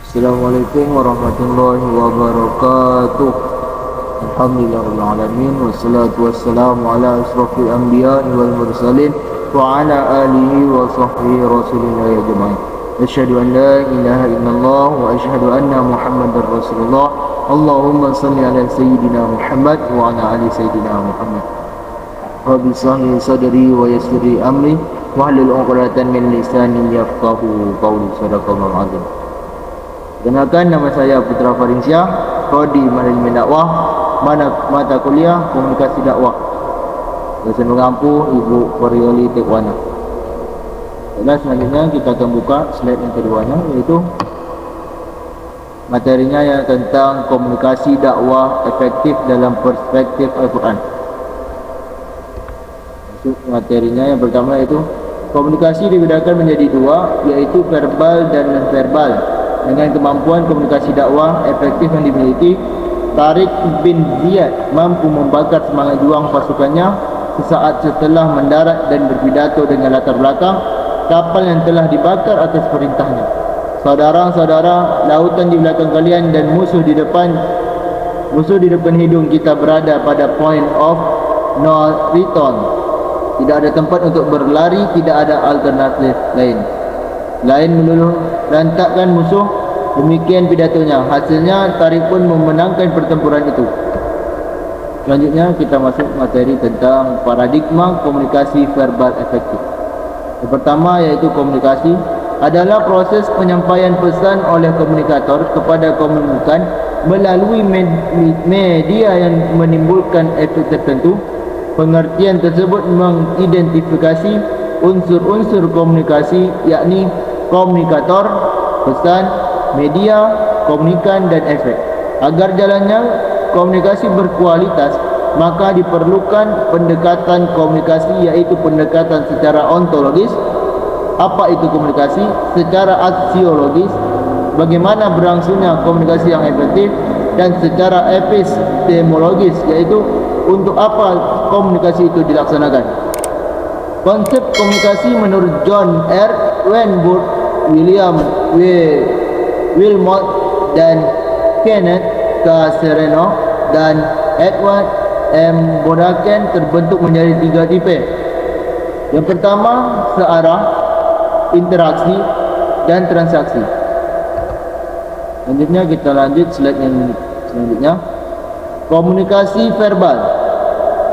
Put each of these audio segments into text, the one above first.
Assalamualaikum warahmatullahi wabarakatuh. Alhamdulillahirabbil alamin wassalatu wassalamu ala asrofil anbiya'i wal mursalin wa ala alihi wa sahbihi rasulillah ya jemaah. Asyhadu an la ilaha illallah wa asyhadu anna Muhammadar Rasulullah. Allahumma salli ala sayyidina Muhammad wa ala ali sayyidina Muhammad. Rabbi shrah li sadri wa yassir li amri wahlul 'uqdatam min lisani yafqahu qawli. Shadaqallahul azim. Kenalkan, nama saya Putra Farinsyah, Prodi Manajemen Dakwah, mata kuliah Komunikasi Dakwah, dosen mengampu Ibu Farioli Tekwana. Dan selanjutnya kita akan buka slide yang keduanya, yaitu materinya yang tentang komunikasi dakwah efektif dalam perspektif Al-Quran. Materinya yang pertama yaitu komunikasi dibedakan menjadi dua, yaitu verbal dan non-verbal. Dengan kemampuan komunikasi dakwah efektif yang dimiliki, Tariq bin Ziyad mampu membakar semangat juang pasukannya sesaat setelah mendarat dan berpidato dengan latar belakang kapal yang telah dibakar atas perintahnya. Saudara-saudara, lautan di belakang kalian dan musuh di depan hidung kita berada pada point of no return. Tidak ada tempat untuk berlari, tidak ada alternatif lain melulu rantakkan musuh. Demikian pidatonya. Hasilnya Tariq pun memenangkan pertempuran itu. Selanjutnya kita masuk materi tentang paradigma komunikasi verbal efektif. Yang pertama yaitu komunikasi adalah proses penyampaian pesan oleh komunikator kepada komunikan melalui media yang menimbulkan efek tertentu. Pengertian tersebut mengidentifikasi unsur-unsur komunikasi, yakni komunikator, pesan, media, komunikan dan efek. Agar jalannya komunikasi berkualitas, maka diperlukan pendekatan komunikasi, yaitu pendekatan secara ontologis. Apa itu komunikasi? Secara aksiologis, bagaimana berlangsungnya komunikasi yang efektif, dan secara epistemologis, yaitu untuk apa komunikasi itu dilaksanakan. Konsep komunikasi menurut John R. Weinberg, William W. Wilmot dan Kenneth K. Sereno dan Edward M. Bodaken terbentuk menjadi tiga tipe. Yang pertama, searah, interaksi dan transaksi. Selanjutnya kita lanjut slide yang selanjutnya. Komunikasi verbal.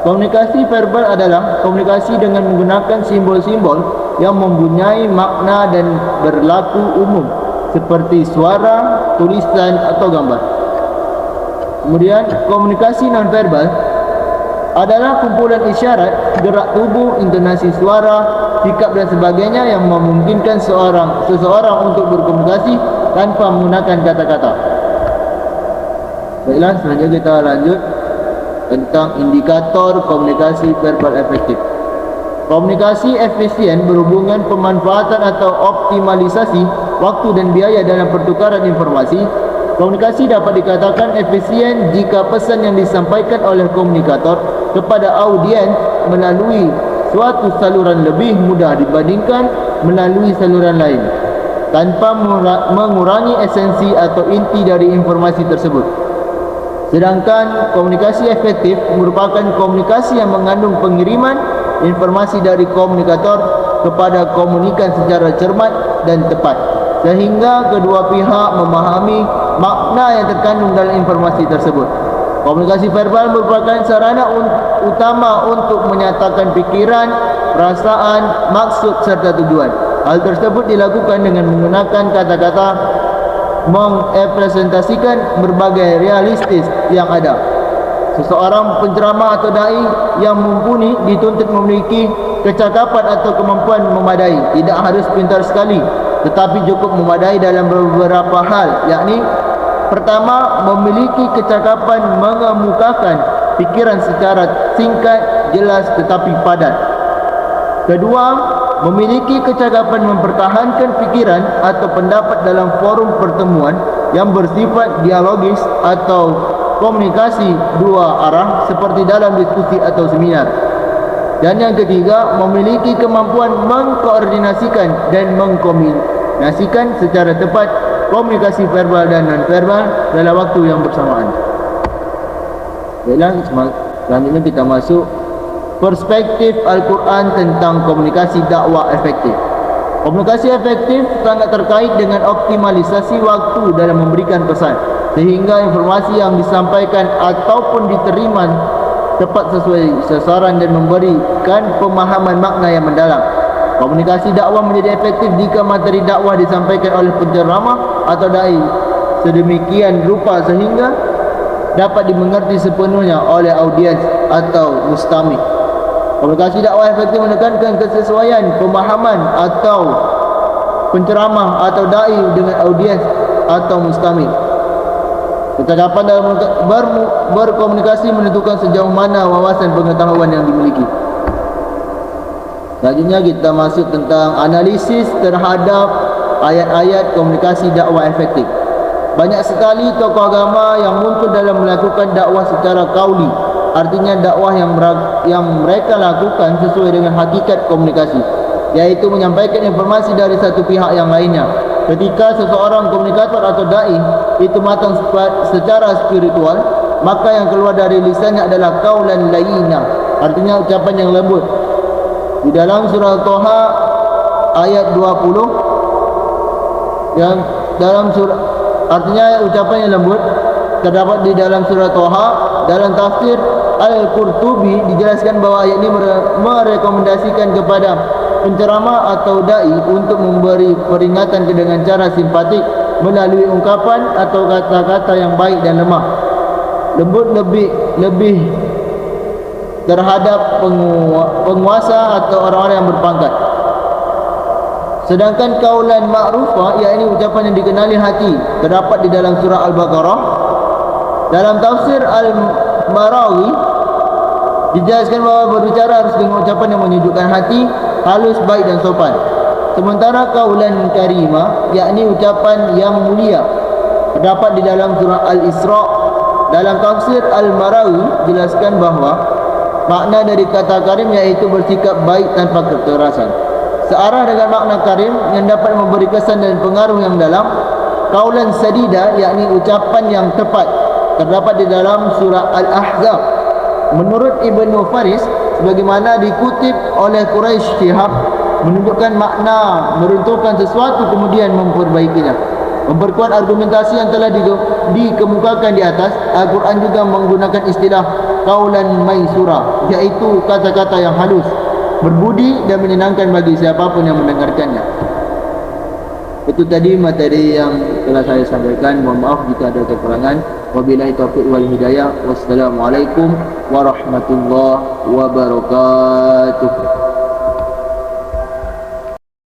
Komunikasi verbal adalah komunikasi dengan menggunakan simbol-simbol yang mempunyai makna dan berlaku umum, seperti suara, tulisan atau gambar. Kemudian komunikasi nonverbal adalah kumpulan isyarat, gerak tubuh, intonasi suara, sikap dan sebagainya yang memungkinkan seseorang untuk berkomunikasi tanpa menggunakan kata-kata. Baiklah, selanjutnya kita lanjut tentang indikator komunikasi verbal efektif. Komunikasi efisien berhubungan pemanfaatan atau optimalisasi waktu dan biaya dalam pertukaran informasi. Komunikasi dapat dikatakan efisien jika pesan yang disampaikan oleh komunikator kepada audiens melalui suatu saluran lebih mudah dibandingkan melalui saluran lain, tanpa mengurangi esensi atau inti dari informasi tersebut. Sedangkan komunikasi efektif merupakan komunikasi yang mengandung pengiriman informasi dari komunikator kepada komunikan secara cermat dan tepat, sehingga kedua pihak memahami makna yang terkandung dalam informasi tersebut. Komunikasi verbal merupakan sarana utama untuk menyatakan pikiran, perasaan, maksud serta tujuan. Hal tersebut dilakukan dengan menggunakan kata-kata merepresentasikan berbagai realistis yang ada. Seseorang penceramah atau dai yang mumpuni dituntut memiliki kecakapan atau kemampuan memadai. Tidak harus pintar sekali, tetapi cukup memadai dalam beberapa hal, yakni pertama, memiliki kecakapan mengemukakan pikiran secara singkat, jelas tetapi padat. Kedua, memiliki kecakapan mempertahankan pikiran atau pendapat dalam forum pertemuan yang bersifat dialogis atau komunikasi dua arah seperti dalam diskusi atau seminar. Dan yang ketiga, memiliki kemampuan mengkoordinasikan dan mengkomunikasikan secara tepat komunikasi verbal dan non-verbal dalam waktu yang bersamaan. Baiklah, selanjutnya kita masuk perspektif Al-Quran tentang komunikasi dakwah efektif. Komunikasi efektif sangat terkait dengan optimalisasi waktu dalam memberikan pesan, sehingga informasi yang disampaikan ataupun diterima tepat sesuai sasaran dan memberikan pemahaman makna yang mendalam. Komunikasi dakwah menjadi efektif jika materi dakwah disampaikan oleh penceramah atau dai sedemikian rupa sehingga dapat dimengerti sepenuhnya oleh audiens atau mustami'. Komunikasi dakwah efektif menekankan kesesuaian pemahaman atau penceramah atau dai dengan audiens atau mustami'. Kecakapan dalam berkomunikasi menentukan sejauh mana wawasan pengetahuan yang dimiliki. Selanjutnya kita masuk tentang analisis terhadap ayat-ayat komunikasi dakwah efektif. Banyak sekali tokoh agama yang muncul dalam melakukan dakwah secara qauli, artinya dakwah yang mereka lakukan sesuai dengan hakikat komunikasi, yaitu menyampaikan informasi dari satu pihak yang lainnya. Ketika seseorang komunikator atau dai itu matang secara spiritual, maka yang keluar dari lisannya adalah qaulan layyina, artinya ucapan yang lembut. Di dalam surah Toha ayat 20, yang dalam surah, artinya ucapan yang lembut terdapat di dalam surah Toha. Dalam tafsir Al-Qurtubi dijelaskan bahawa ayat ini merekomendasikan kepada penceramah atau dai untuk memberi peringatan dengan cara simpatik melalui ungkapan atau kata-kata yang baik dan lemah lembut lebih terhadap penguasa atau orang-orang yang berpangkat. Sedangkan kaulan ma'rufah, yakni ucapan yang dikenali hati, terdapat di dalam surah Al-Baqarah. Dalam tafsir Al-Marawi dijelaskan bahawa berbicara harus dengan ucapan yang menyejukkan hati, halus, baik dan sopan. Sementara kaulan karimah, yakni ucapan yang mulia, terdapat di dalam surah Al-Isra. Dalam tafsir Al-Marawi dijelaskan bahawa makna dari kata karim iaitu bersikap baik tanpa kekerasan. Searah dengan makna karim yang dapat memberi kesan dan pengaruh yang dalam, kaulan sadida, yakni ucapan yang tepat, terdapat di dalam surah Al-Ahzab. Menurut Ibnu Faris, sebagaimana dikutip oleh Quraisy Shihab, menunjukkan makna meruntuhkan sesuatu kemudian memperbaikinya. Memperkuat argumentasi yang telah dikemukakan di atas, Al-Quran juga menggunakan istilah kaulan maisura, yaitu kata-kata yang halus, berbudi dan menyenangkan bagi siapapun yang mendengarkannya. Itu tadi materi yang telah saya sampaikan. Mohon maaf jika ada kekurangan. Wabillahi taufiq wal hidayah. Wassalamualaikum warahmatullahi wabarakatuh.